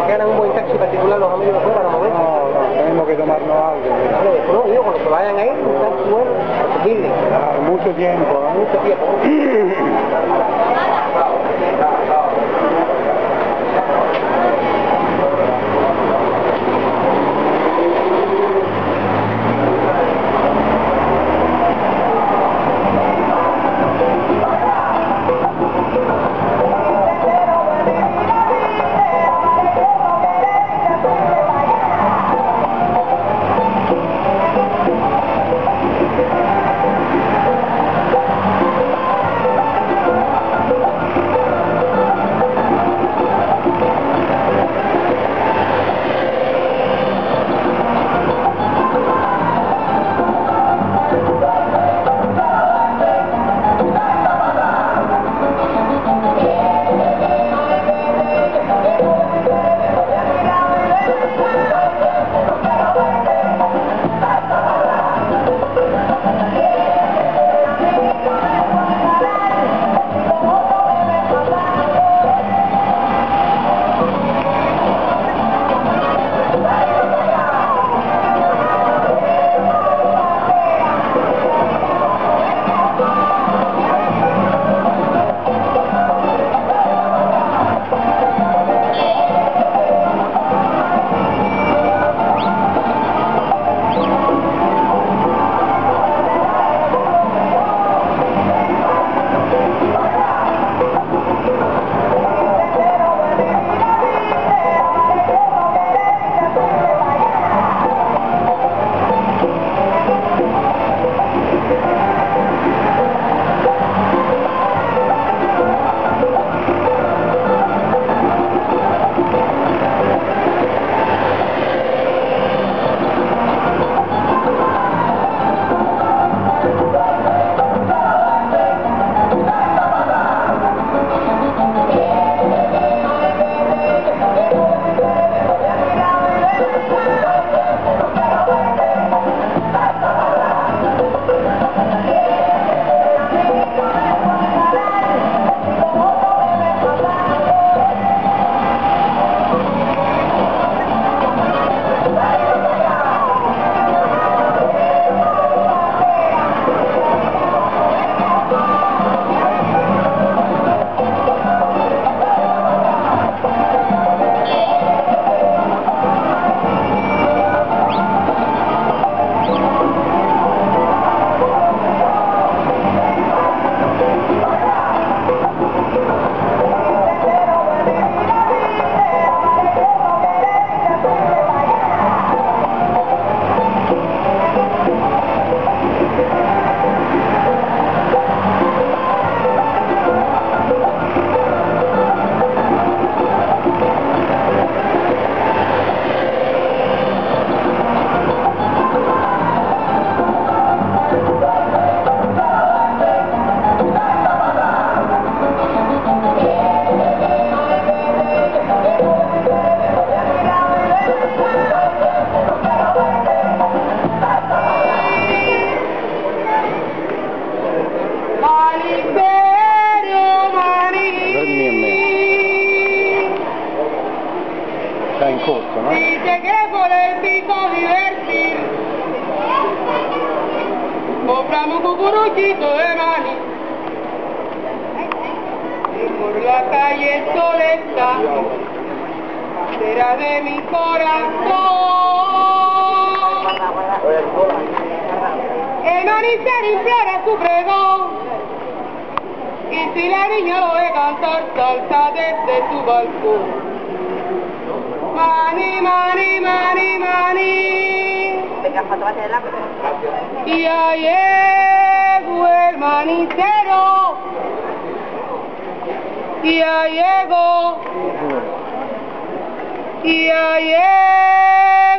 ¿Ganan un buen taxi particular los amigos de afuera para mover? No, tenemos que tomarnos algo. No, digo, cuando se vayan ahí, un taxi bueno, asequible. Mucho tiempo, ¿eh? Mucho tiempo. Está in corso, ¿no? Dice que por el pico divertir compramos cucuruchito de maní y por la calle Solesta, será de mi corazón. El manicero implora su pregón y si la niña lo ve cantar, salta desde su balcón. Mani, mani, mani, mani. Venga, ¿cuánto va a ser el agua? Y ahí llegó el manicero. Y ahí llegó. Y ahí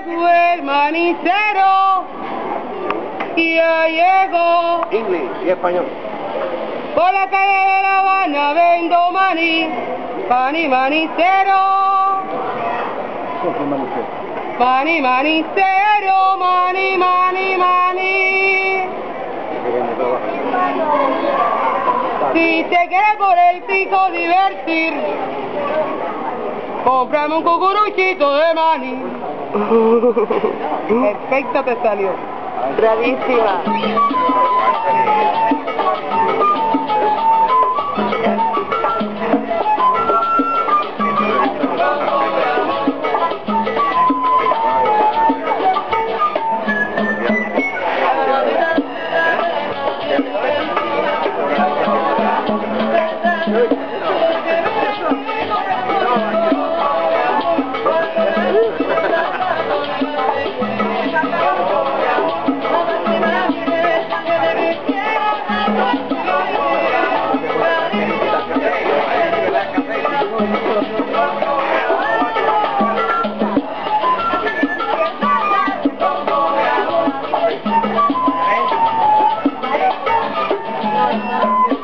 llegó el manicero. Y ahí llegó. Inglés y español. Por la calle de La Habana vendo maní. Maní, manicero. Mani, manicero, mani, mani, mani. Si te quieres por el pico divertir, cómprame un cucuruchito de maní. Perfecto te salió. Bravísima. Thank you.